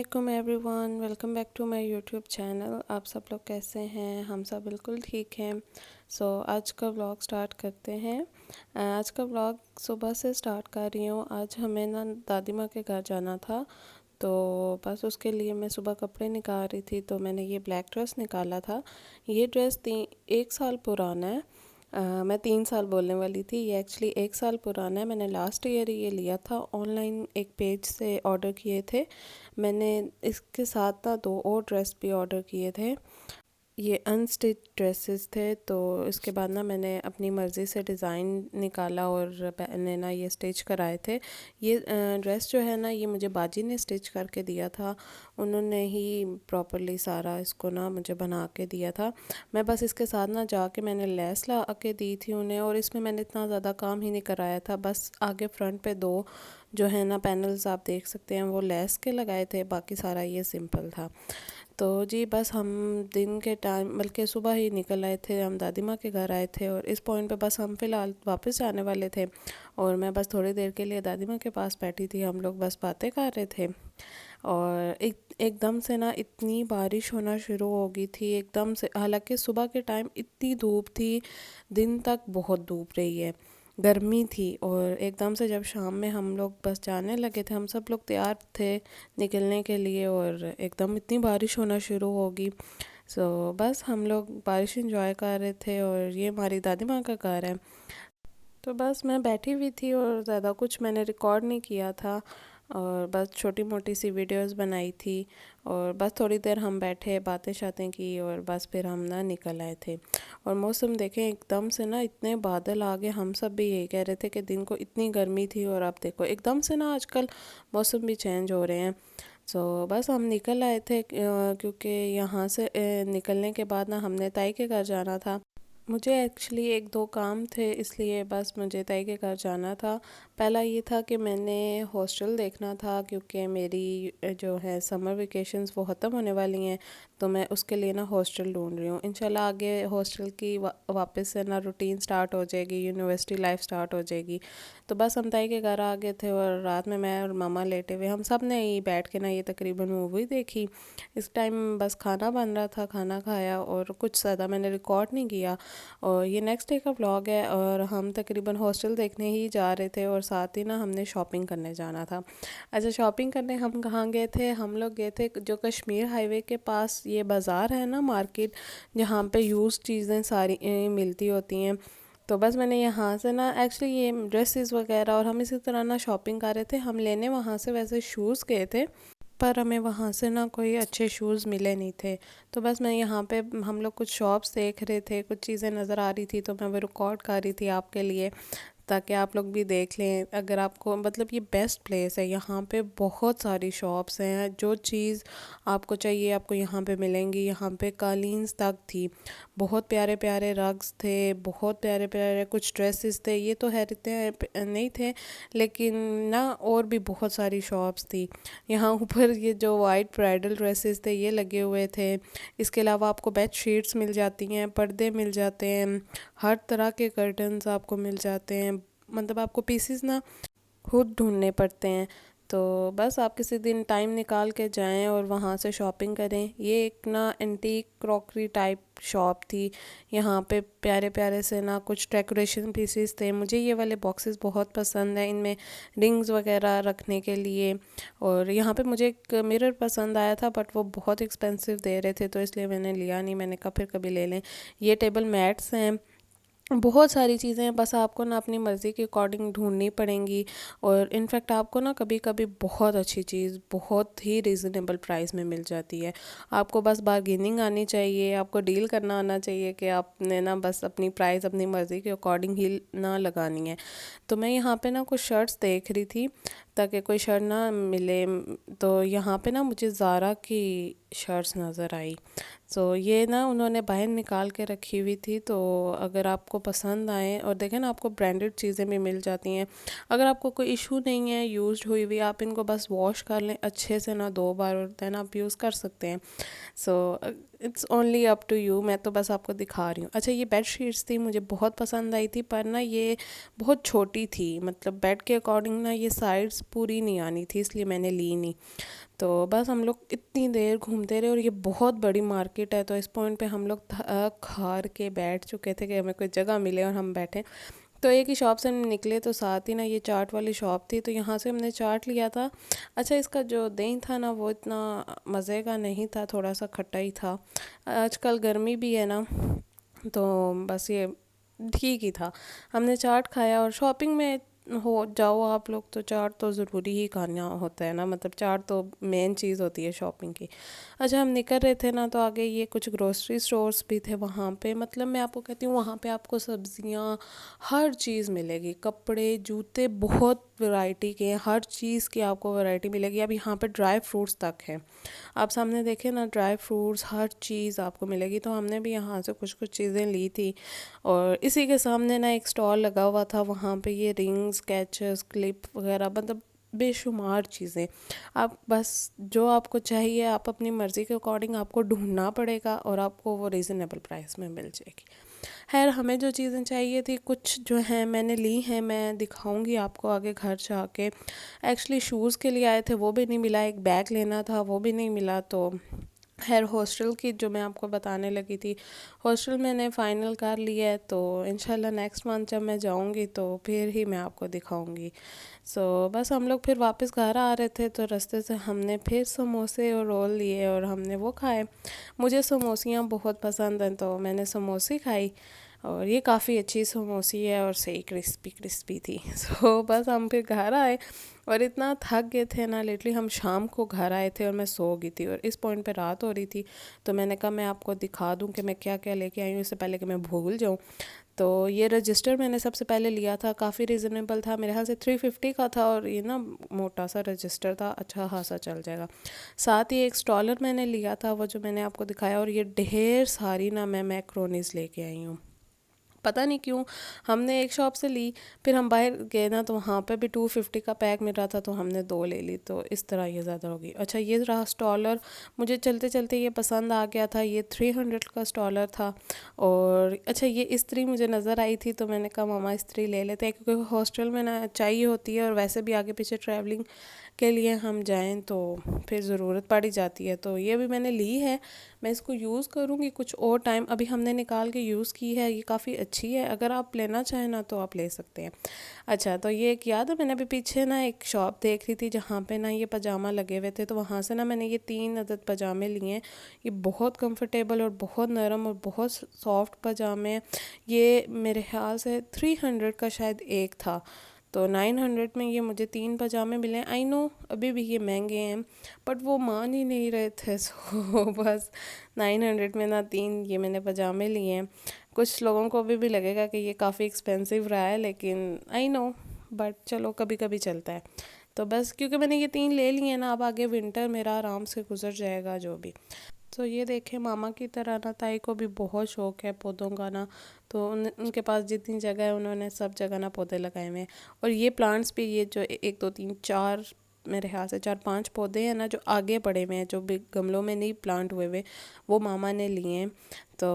अस्सलाम everyone, welcome back to my YouTube channel. आप सब लोग कैसे हैं? हम सब बिल्कुल ठीक हैं। आज का व्लॉग स्टार्ट करते हैं। आज का व्लॉग सुबह से स्टार्ट कर रही हूँ। आज हमें ना दादी माँ के घर जाना था, तो बस उसके लिए मैं सुबह कपड़े निकाल रही थी। तो मैंने ये ब्लैक ड्रेस निकाला था। ये ड्रेस 1 साल पुराना है। मैं 3 साल बोलने वाली थी, ये एक्चुअली 1 साल पुराना है। मैंने लास्ट ईयर ही ये लिया था, ऑनलाइन एक पेज से ऑर्डर किए थे। मैंने इसके साथ ना 2 और ड्रेस भी ऑर्डर किए थे। ये अनस्टिच ड्रेसेस थे, तो इसके बाद ना मैंने अपनी मर्ज़ी से डिज़ाइन निकाला और मैंने ना ये स्टिच कराए थे। ये ड्रेस जो है ना, ये मुझे बाजी ने स्टिच करके दिया था। उन्होंने ही प्रॉपरली सारा इसको ना मुझे बना के दिया था। मैं बस इसके साथ ना जाके मैंने लेस ला के दी थी उन्हें, और इसमें मैंने इतना ज़्यादा काम ही नहीं कराया था। बस आगे फ्रंट पे 2 जो है ना पैनल्स आप देख सकते हैं, वो लेस के लगाए थे, बाकी सारा ये सिंपल था। तो जी बस हम दिन के टाइम बल्कि सुबह ही निकल आए थे। हम दादी माँ के घर आए थे और इस पॉइंट पे बस हम फ़िलहाल वापस जाने वाले थे, और मैं बस थोड़ी देर के लिए दादी माँ के पास बैठी थी। हम लोग बस बातें कर रहे थे, और एकदम से ना इतनी बारिश होना शुरू हो गई थी एकदम से। हालांकि सुबह के टाइम इतनी धूप थी, दिन तक बहुत धूप रही है, गर्मी थी, और एकदम से जब शाम में हम लोग बस जाने लगे थे, हम सब लोग तैयार थे निकलने के लिए, और एकदम इतनी बारिश होना शुरू होगी। बस हम लोग बारिश एंजॉय कर रहे थे, और ये हमारी दादी माँ का घर है। तो बस मैं बैठी हुई थी और ज़्यादा कुछ मैंने रिकॉर्ड नहीं किया था, और बस छोटी मोटी सी वीडियोस बनाई थी, और बस थोड़ी देर हम बैठे बातें शातें की, और बस फिर हम ना निकल आए थे। और मौसम देखें, एकदम से ना इतने बादल आ गए। हम सब भी यही कह रहे थे कि दिन को इतनी गर्मी थी, और अब देखो एकदम से ना आजकल मौसम भी चेंज हो रहे हैं। बस हम निकल आए थे, क्योंकि यहाँ से निकलने के बाद ना हमने ताई के घर जाना था। मुझे एक्चुअली 1-2 काम थे, इसलिए बस मुझे ताई के घर जाना था। पहला ये था कि मैंने हॉस्टल देखना था, क्योंकि मेरी जो है समर वेकेशंस वो ख़त्म होने वाली हैं, तो मैं उसके लिए ना हॉस्टल ढूंढ रही हूँ। इंशाल्लाह आगे हॉस्टल की वापस से ना रूटीन स्टार्ट हो जाएगी, यूनिवर्सिटी लाइफ स्टार्ट हो जाएगी। तो बस हम ताई के घर आ गए थे, और रात में मैं और मामा लेटे हुए हम सब ने ही बैठ के ना ये तकरीबन मूवी देखी। इस टाइम बस खाना बन रहा था, खाना खाया, और कुछ ज़्यादा मैंने रिकॉर्ड नहीं किया। और ये नेक्स्ट डे का व्लॉग है, और हम तकरीबन हॉस्टल देखने ही जा रहे थे, और साथ ही ना हमने शॉपिंग करने जाना था। अच्छा, शॉपिंग करने हम कहाँ गए थे? हम लोग गए थे जो कश्मीर हाईवे के पास ये बाज़ार है ना, मार्केट, जहाँ पे यूज़ चीज़ें सारी मिलती होती हैं। तो बस मैंने यहाँ से ना एक्चुअली ये ड्रेसेस वगैरह, और हम इसी तरह ना शॉपिंग कर रहे थे। हम लेने वहाँ से वैसे शूज़ गए थे, पर हमें वहाँ से ना कोई अच्छे शूज़ मिले नहीं थे। तो बस मैं यहाँ पे हम लोग कुछ शॉप्स देख रहे थे, कुछ चीज़ें नज़र आ रही थी, तो मैं वो रिकॉर्ड कर रही थी आपके लिए, ताकि आप लोग भी देख लें। अगर आपको मतलब ये बेस्ट प्लेस है, यहाँ पे बहुत सारी शॉप्स हैं, जो चीज़ आपको चाहिए आपको यहाँ पे मिलेंगी। यहाँ पे कालीन्स तक थी, बहुत प्यारे प्यारे रग्स थे, बहुत प्यारे प्यारे कुछ ड्रेसेस थे। ये तो है इतने नहीं थे, लेकिन ना और भी बहुत सारी शॉप्स थी। यहाँ ऊपर ये जो वाइट ब्राइडल ड्रेसेस थे ये लगे हुए थे। इसके अलावा आपको बेड शीट्स मिल जाती हैं, पर्दे मिल जाते हैं, हर तरह के कर्टन्स आपको मिल जाते हैं। मतलब आपको पीसेस ना खुद ढूंढने पड़ते हैं। तो बस आप किसी दिन टाइम निकाल के जाएं और वहाँ से शॉपिंग करें। ये एक ना एंटीक क्रॉकरी टाइप शॉप थी। यहाँ पे प्यारे प्यारे से ना कुछ डेकोरेशन पीसेस थे। मुझे ये वाले बॉक्सेस बहुत पसंद है, इनमें रिंग्स वगैरह रखने के लिए। और यहाँ पे मुझे एक मिरर पसंद आया था, बट वो बहुत एक्सपेंसिव दे रहे थे, तो इसलिए मैंने लिया नहीं। मैंने कहा फिर कभी ले लें। ये टेबल मैट्स हैं, बहुत सारी चीज़ें हैं, बस आपको ना अपनी मर्ज़ी के अकॉर्डिंग ढूंढनी पड़ेंगी। और इनफैक्ट आपको ना कभी कभी बहुत अच्छी चीज़ बहुत ही रीज़नेबल प्राइस में मिल जाती है। आपको बस बार्गेनिंग आनी चाहिए, आपको डील करना आना चाहिए, कि आपने ना बस अपनी प्राइस अपनी मर्ज़ी के अकॉर्डिंग ही ना लगानी है। तो मैं यहाँ पे ना कुछ शर्ट्स देख रही थी, ताकि कोई शर्ट ना मिले। तो यहाँ पे ना मुझे ज़ारा की शर्ट्स नज़र आई। ये ना उन्होंने बाहर निकाल के रखी हुई थी, तो अगर आपको पसंद आए, और देखें ना आपको ब्रांडेड चीज़ें भी मिल जाती हैं। अगर आपको कोई इशू नहीं है यूज्ड हुई हुई, आप इनको बस वॉश कर लें अच्छे से ना 2 बार, और देन आप यूज़ कर सकते हैं। So it's only up to you. मैं तो बस आपको दिखा रही हूँ। अच्छा, ये बेड शीट्स थी, मुझे बहुत पसंद आई थी, पर ना ये बहुत छोटी थी। मतलब बेड के अकॉर्डिंग ना ये साइड्स पूरी नहीं आनी थी, इसलिए मैंने ली नहीं। तो बस हम लोग इतनी देर घूमते रहे और ये बहुत बड़ी मार्केट है, तो इस पॉइंट पे हम लोग थक हार के बैठ चुके थे कि हमें कोई जगह मिले और हम बैठे। तो एक ही शॉप से हम निकले तो साथ ही ना ये चाट वाली शॉप थी, तो यहाँ से हमने चाट लिया था। अच्छा, इसका जो दही था ना वो इतना मज़े का नहीं था, थोड़ा सा खट्टा ही था। आजकल गर्मी भी है ना, तो बस ये ठीक ही था। हमने चाट खाया और शॉपिंग में हो जाओ आप लोग तो चाट तो ज़रूरी ही खाना होता है ना, मतलब चाट तो मेन चीज़ होती है शॉपिंग की। अच्छा, हम निकल रहे थे ना तो आगे ये कुछ ग्रोसरी स्टोर्स भी थे वहाँ पे, मतलब मैं आपको कहती हूँ वहाँ पे आपको सब्जियाँ हर चीज़ मिलेगी, कपड़े जूते बहुत वैरायटी के हैं, हर चीज़ की आपको वैरायटी मिलेगी। अब यहाँ पे ड्राई फ्रूट्स तक हैं, आप सामने देखें ना, ड्राई फ्रूट्स हर चीज़ आपको मिलेगी। तो हमने भी यहाँ से कुछ कुछ चीज़ें ली थी और इसी के सामने ना एक स्टॉल लगा हुआ था, वहाँ पे ये रिंग्स कैचेस क्लिप वगैरह, मतलब बेशुमार चीज़ें। आप बस जो आपको चाहिए आप अपनी मर्ज़ी के अकॉर्डिंग आपको ढूंढना पड़ेगा और आपको वो रीज़नेबल प्राइस में मिल जाएगी। खैर, हमें जो चीज़ें चाहिए थी कुछ जो हैं मैंने ली हैं, मैं दिखाऊंगी आपको आगे घर जाके। एक्चुअली शूज़ के लिए आए थे वो भी नहीं मिला, एक बैग लेना था वो भी नहीं मिला। तो खैर, हॉस्टल की जो मैं आपको बताने लगी थी, हॉस्टल मैंने फ़ाइनल कर लिया है, तो इंशाल्लाह नेक्स्ट मंथ जब मैं जाऊंगी तो फिर ही मैं आपको दिखाऊंगी। बस हम लोग फिर वापस घर आ रहे थे तो रास्ते से हमने फिर समोसे और रोल लिए और हमने वो खाए। मुझे समोसियाँ बहुत पसंद हैं तो मैंने समोसे खाई और ये काफ़ी अच्छी समोसी है और सही क्रिस्पी क्रिस्पी थी। बस हम फिर घर आए और इतना थक गए थे ना, लिटरली हम शाम को घर आए थे और मैं सो गई थी और इस पॉइंट पे रात हो रही थी। तो मैंने कहा मैं आपको दिखा दूं कि मैं क्या क्या लेके आई हूँ, इससे पहले कि मैं भूल जाऊँ। तो ये रजिस्टर मैंने सबसे पहले लिया था, काफ़ी रिजनेबल था, मेरे ख्याल से 350 का था और ये ना मोटा सा रजिस्टर था, अच्छा खासा चल जाएगा। साथ ही एक स्टॉलर मैंने लिया था, वो जो मैंने आपको दिखाया, और ये ढेर सारी ना मैं मैक्रोनीस लेके आई हूँ। पता नहीं क्यों हमने एक शॉप से ली, फिर हम बाहर गए ना तो वहाँ पे भी 250 का पैक मिल रहा था तो हमने 2 ले ली, तो इस तरह ये ज़्यादा होगी। अच्छा, ये रहा स्टॉलर, मुझे चलते चलते ये पसंद आ गया था, ये 300 का स्टॉलर था। और अच्छा, ये इस्त्री मुझे नज़र आई थी तो मैंने कहा मामा इस्त्री ले लेते हैं, क्योंकि हॉस्टल में ना चाहिए होती है और वैसे भी आगे पीछे ट्रैवलिंग के लिए हम जाएं तो फिर ज़रूरत पड़ ही जाती है। तो ये भी मैंने ली है, मैं इसको यूज़ करूँगी कुछ और टाइम, अभी हमने निकाल के यूज़ की है, ये काफ़ी अच्छी है, अगर आप लेना चाहें ना तो आप ले सकते हैं। अच्छा, तो ये एक याद है, मैंने अभी पीछे ना एक शॉप देख रही थी जहाँ पे ना ये पजामा लगे हुए थे, तो वहाँ से ना मैंने ये 3 अदद पजामे लिए हैं। ये बहुत कंफर्टेबल और बहुत नरम और बहुत सॉफ्ट पजामे हैं। ये मेरे ख्याल से 300 का शायद एक था, तो 900 में ये मुझे 3 पजामे मिले। आई नो अभी भी ये महंगे हैं, बट वो मान ही नहीं रहे थे। बस 900 में ना 3 ये मैंने पजामे लिए हैं। कुछ लोगों को अभी भी लगेगा कि ये काफ़ी एक्सपेंसिव रहा है, लेकिन आई नो, बट चलो कभी कभी चलता है। तो बस क्योंकि मैंने ये 3 ले लिए हैं ना, अब आगे विंटर मेरा आराम से गुजर जाएगा जो भी। तो ये देखें, मामा की तरह ना ताई को भी बहुत शौक़ है पौधों का ना, तो उनके पास जितनी जगह है उन्होंने सब जगह ना पौधे लगाए हुए हैं। और ये प्लांट्स भी, ये जो 1 2 3 4, मेरे ख्याल से 4 5 पौधे हैं ना जो आगे पड़े हुए हैं, जो भी गमलों में नहीं प्लांट हुए हुए, वो मामा ने लिए हैं। तो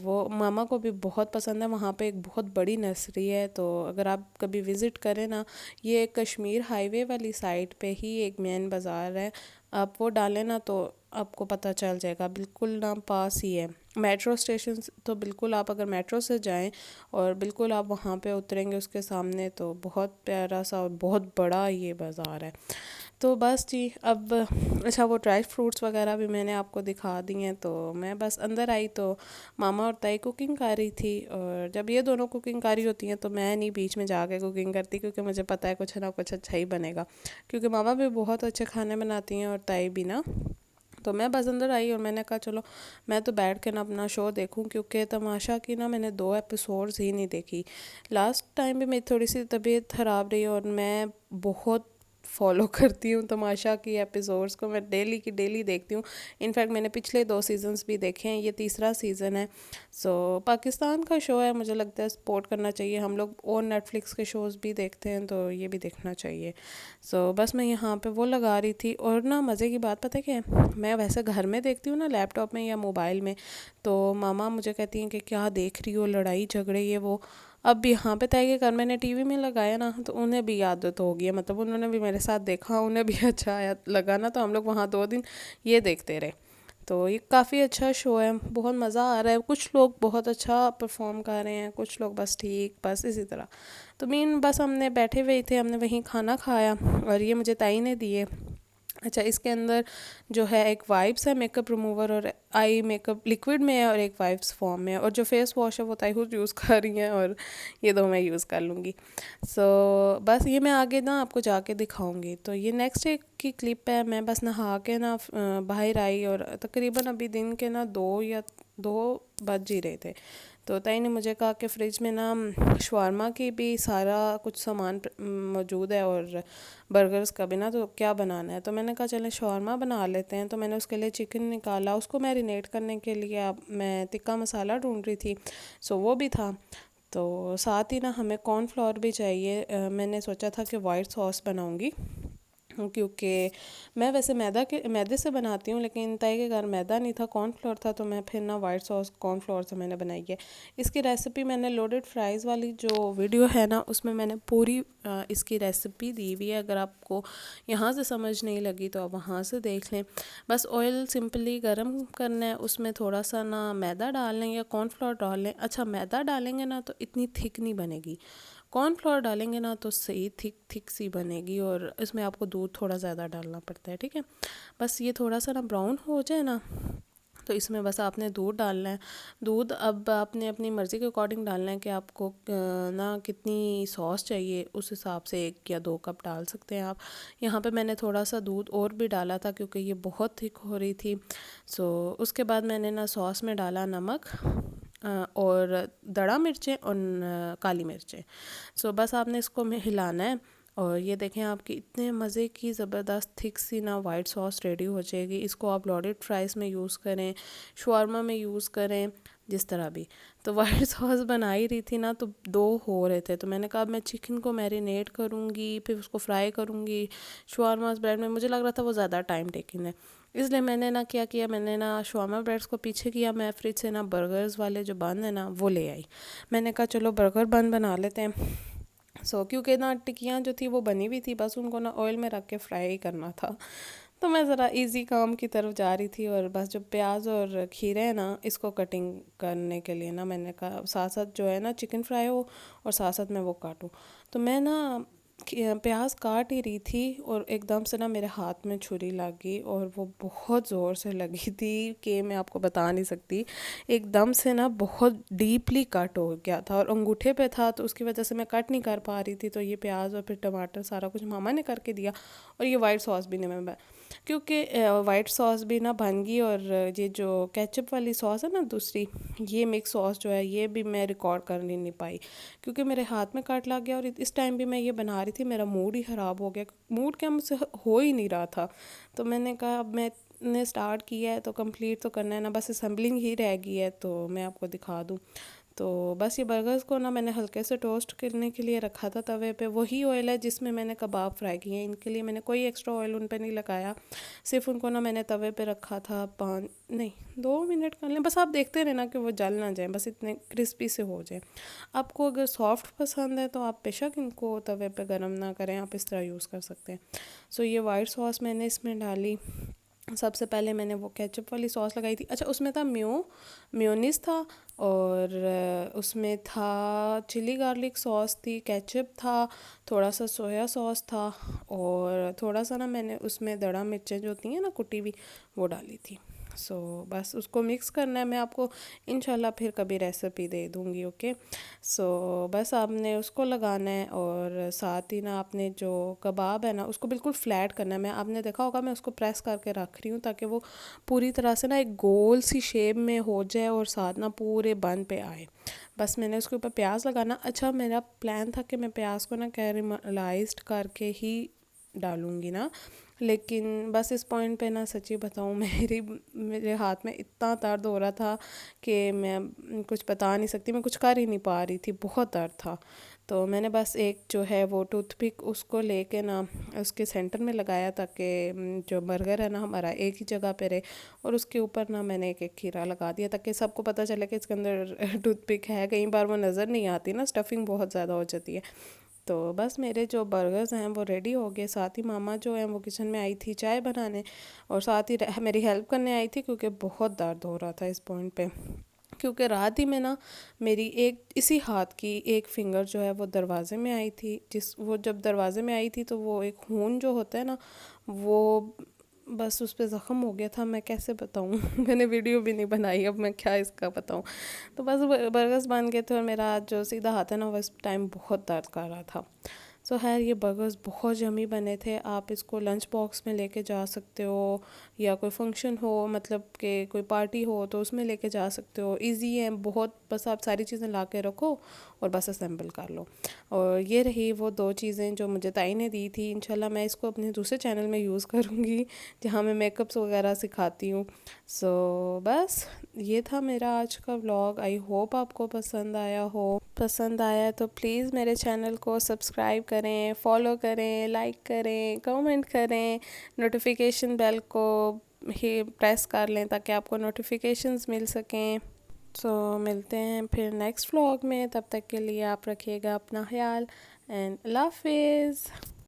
वो मामा को भी बहुत पसंद है। वहाँ पे एक बहुत बड़ी नर्सरी है, तो अगर आप कभी विज़िट करें ना, ये कश्मीर हाईवे वाली साइड पे ही एक मेन बाज़ार है, आप वो डालें ना तो आपको पता चल जाएगा, बिल्कुल ना पास ही है मेट्रो स्टेशन। तो बिल्कुल आप अगर मेट्रो से जाएं और बिल्कुल आप वहाँ पे उतरेंगे उसके सामने, तो बहुत प्यारा सा और बहुत बड़ा ये बाज़ार है। तो बस जी, अब अच्छा, वो ड्राई फ्रूट्स वगैरह भी मैंने आपको दिखा दिए हैं। तो मैं बस अंदर आई तो मामा और ताई कुकिंग कर रही थी, और जब ये दोनों कुकिंग कर रही होती हैं तो मैं नहीं बीच में जाके कुकिंग करती, क्योंकि मुझे पता है कुछ ना कुछ अच्छा ही बनेगा, क्योंकि मामा भी बहुत अच्छे खाने बनाती हैं और ताई भी ना। तो मैं बस अंदर आई और मैंने कहा चलो मैं तो बैठ के ना अपना शो देखूं, क्योंकि तमाशा की ना मैंने 2 एपिसोड्स ही नहीं देखी। लास्ट टाइम भी मेरी थोड़ी सी तबीयत ख़राब रही और मैं बहुत फॉलो करती हूँ तमाशा की एपिसोड्स को, मैं डेली की डेली देखती हूँ। इनफैक्ट मैंने पिछले 2 सीज़न्स भी देखे हैं, ये तीसरा सीज़न है। पाकिस्तान का शो है, मुझे लगता है सपोर्ट करना चाहिए हम लोग, और नेटफ्लिक्स के शोज़ भी देखते हैं तो ये भी देखना चाहिए। बस मैं यहाँ पे वो लगा रही थी, और ना मज़े की बात पता है क्या है, मैं वैसे घर में देखती हूँ ना लैपटॉप में या मोबाइल में, तो मामा मुझे कहती हैं कि क्या देख रही हो, लड़ाई झगड़े ये वो। अब यहाँ पे तय के कर मैंने टीवी में लगाया ना, तो उन्हें भी आदत हो गई है, मतलब उन्होंने भी मेरे साथ देखा, उन्हें भी अच्छा आया लगा ना, तो हम लोग वहाँ 2 दिन ये देखते रहे। तो ये काफ़ी अच्छा शो है, बहुत मज़ा आ रहा है। कुछ लोग बहुत अच्छा परफॉर्म कर रहे हैं, कुछ लोग बस ठीक, बस इसी तरह। तो मीन बस हमने बैठे हुए थे, हमने वहीं खाना खाया और ये मुझे ताई ने दिए। अच्छा, इसके अंदर जो है एक वाइप्स है मेकअप रिमूवर, और आई मेकअप लिक्विड में है और एक वाइप्स फॉर्म में है, और जो फेस वॉश है वो ताई खुद यूज़ कर रही हैं, और ये दो मैं यूज़ कर लूँगी। बस ये मैं आगे ना आपको जाके दिखाऊंगी। तो ये नेक्स्ट डे की क्लिप है। मैं बस नहा के ना बाहर आई, और तकरीबन अभी दिन के ना 2 बज ही रहे थे। तो ताई ने मुझे कहा कि फ़्रिज में ना शवारमा की भी सारा कुछ सामान मौजूद है, और बर्गर्स का भी ना, तो क्या बनाना है। तो मैंने कहा चलें शवारमा बना लेते हैं। तो मैंने उसके लिए चिकन निकाला, उसको मैरिनेट करने के लिए अब मैं टिक्का मसाला ढूंढ रही थी, सो वो भी था। तो साथ ही ना हमें कॉर्नफ्लोर भी चाहिए। मैंने सोचा था कि वाइट सॉस बनाऊंगी, क्योंकि मैं वैसे मैदे से बनाती हूँ, लेकिन ताई के घर मैदा नहीं था, कॉर्नफ्लोर था। तो मैं फिर ना वाइट सॉस कॉर्नफ्लोर से मैंने बनाई है। इसकी रेसिपी मैंने लोडेड फ्राइज़ वाली जो वीडियो है ना, उसमें मैंने पूरी इसकी रेसिपी दी हुई है। अगर आपको यहाँ से समझ नहीं लगी तो आप वहाँ से देख लें। बस ऑयल सिंपली गरम करना है, उसमें थोड़ा सा ना मैदा डाल लें या कॉर्नफ्लोर डाल लें। अच्छा, मैदा डालेंगे ना तो इतनी थिक नहीं बनेगी, कॉर्नफ्लोर डालेंगे ना तो सही थिक थिक सी बनेगी, और इसमें आपको दूध थोड़ा ज़्यादा डालना पड़ता है, ठीक है। बस ये थोड़ा सा ना ब्राउन हो जाए ना, तो इसमें बस आपने दूध डालना है। दूध अब आपने अपनी मर्ज़ी के अकॉर्डिंग डालना है कि आपको ना कितनी सॉस चाहिए, उस हिसाब से 1 या 2 कप डाल सकते हैं आप। यहाँ पे मैंने थोड़ा सा दूध और भी डाला था क्योंकि ये बहुत थिक हो रही थी। उसके बाद मैंने ना सॉस में डाला नमक और दड़ा मिर्चें और काली मिर्चें। बस आपने इसको हिलाना है, और ये देखें आपकी इतने मज़े की ज़बरदस्त थिक सी ना वाइट सॉस रेडी हो जाएगी। इसको आप लॉडेड फ्राइज़ में यूज़ करें, शवारमा में यूज़ करें, जिस तरह भी। तो वाइट सॉस बना ही रही थी ना, तो 2 हो रहे थे। तो मैंने कहा मैं चिकन को मैरिनेट करूँगी, फिर उसको फ्राई करूँगी शवारमा ब्रेड में। मुझे लग रहा था वो ज़्यादा टाइम टेकिंग है, इसलिए मैंने ना क्या किया, मैंने ना शवारमा ब्रेड्स को पीछे किया। मैं फ्रिज से ना बर्गर्स वाले जो बन है ना वो ले आई। मैंने कहा चलो बर्गर बन बना लेते हैं। क्योंकि ना टिक्कियाँ जो थी वो बनी हुई थी, बस उनको ना ऑयल में रख के फ्राई करना था। तो मैं ज़रा इजी काम की तरफ जा रही थी, और बस जो प्याज और खीरे हैं ना, इसको कटिंग करने के लिए ना मैंने कहा साथ साथ जो है ना चिकन फ्राई हो और साथ साथ मैं वो काटूँ। तो मैं ना प्याज काट ही रही थी, और एकदम से ना मेरे हाथ में छुरी लग गई, और वो बहुत ज़ोर से लगी थी कि मैं आपको बता नहीं सकती। एकदम से ना बहुत डीपली कट हो गया था, और अंगूठे पे था, तो उसकी वजह से मैं कट नहीं कर पा रही थी। तो ये प्याज और फिर टमाटर सारा कुछ मामा ने करके दिया, और ये वाइट सॉस भी नहीं मैं, क्योंकि वाइट सॉस भी ना बन गई, और ये जो केचप वाली सॉस है ना दूसरी, ये मिक्स सॉस जो है ये भी मैं रिकॉर्ड कर नहीं पाई, क्योंकि मेरे हाथ में कट लग गया। और इस टाइम भी मैं ये बना रही थी, मेरा मूड ही ख़राब हो गया, मूड क्या मुझसे हो ही नहीं रहा था। तो मैंने कहा अब मैंने स्टार्ट किया है तो कंप्लीट तो करना है ना, बस असेंबलिंग ही रह गई है, तो मैं आपको दिखा दूँ। तो बस ये बर्गर्स को ना मैंने हल्के से टोस्ट करने के लिए रखा था तवे पे। वही ऑयल है जिसमें मैंने कबाब फ्राई किए हैं, इनके लिए मैंने कोई एक्स्ट्रा ऑयल उन पे नहीं लगाया, सिर्फ उनको ना मैंने तवे पे रखा था 5 नहीं 2 मिनट कर लें, बस आप देखते रहना कि वो जल ना जाए, बस इतने क्रिस्पी से हो जाए। आपको अगर सॉफ्ट पसंद है तो आप बेशक इनको तवे पे गरम ना करें, आप इस तरह यूज़ कर सकते हैं। ये वाइट सॉस मैंने इसमें डाली। सबसे पहले मैंने वो केचप वाली सॉस लगाई थी। अच्छा, उसमें था मेयोनीज़ था, और उसमें था चिली गार्लिक सॉस थी, केचप था, थोड़ा सा सोया सॉस था, और थोड़ा सा ना मैंने उसमें दड़ा मिर्चें जो होती हैं ना कुटी हुई वो डाली थी। बस उसको मिक्स करना है। मैं आपको इंशाल्लाह फिर कभी रेसिपी दे दूँगी, ओके। बस आपने उसको लगाना है, और साथ ही ना आपने जो कबाब है ना उसको बिल्कुल फ्लैट करना है। मैं आपने देखा होगा मैं उसको प्रेस करके रख रही हूँ ताकि वो पूरी तरह से ना एक गोल सी शेप में हो जाए, और साथ ना पूरे बन पे आए। बस मैंने उसके ऊपर प्याज लगाना। अच्छा, मेरा प्लान था कि मैं प्याज को ना कैरेमलाइज्ड करके ही डालूँगी ना, लेकिन बस इस पॉइंट पे ना सच्ची बताऊँ मेरे हाथ में इतना दर्द हो रहा था कि मैं कुछ बता नहीं सकती, मैं कुछ कर ही नहीं पा रही थी, बहुत दर्द था। तो मैंने बस एक जो है वो टूथपिक उसको लेके ना उसके सेंटर में लगाया ताकि जो बर्गर है ना हमारा एक ही जगह पे रहे, और उसके ऊपर ना मैंने एक एक खीरा लगा दिया ताकि सबको पता चले कि इसके अंदर टूथपिक है। कई बार वो नज़र नहीं आती ना, स्टफिंग बहुत ज़्यादा हो जाती है। तो बस मेरे जो बर्गर्स हैं वो रेडी हो गए। साथ ही मामा जो हैं वो किचन में आई थी चाय बनाने, और साथ ही मेरी हेल्प करने आई थी क्योंकि बहुत दर्द हो रहा था इस पॉइंट पे। क्योंकि रात ही में ना मेरी एक इसी हाथ की एक फिंगर जो है वो दरवाज़े में आई थी, वो जब दरवाज़े में आई थी तो वो एक खून जो होता है ना वो बस उस पे ज़ख़म हो गया था। मैं कैसे बताऊँ मैंने वीडियो भी नहीं बनाई, अब मैं क्या इसका बताऊँ। तो बस बर्गर्स बन गए थे और मेरा जो सीधा हाथ है ना वो इस टाइम बहुत दर्द कर रहा था। सो खैर ये बर्गर्स बहुत यम्मी बने थे। आप इसको लंच बॉक्स में लेके जा सकते हो, या कोई फंक्शन हो, मतलब कि कोई पार्टी हो तो उसमें लेके जा सकते हो। इजी है बहुत, बस आप सारी चीज़ें ला के रखो और बस असेंबल कर लो। और ये रही वो दो चीज़ें जो मुझे ताई ने दी थी। इंशाल्लाह मैं इसको अपने दूसरे चैनल में यूज़ करूँगी जहाँ मैं मेकअप्स वगैरह सिखाती हूँ। सो बस ये था मेरा आज का व्लॉग। आई होप आपको पसंद आया हो। पसंद आया तो प्लीज़ मेरे चैनल को सब्सक्राइब करें, फॉलो करें, लाइक करें, कमेंट करें, नोटिफिकेशन बेल को ही प्रेस कर लें ताकि आपको नोटिफिकेशंस मिल सकें। तो मिलते हैं फिर नेक्स्ट व्लॉग में, तब तक के लिए आप रखिएगा अपना ख्याल एंड अल्लाह हाफिज़।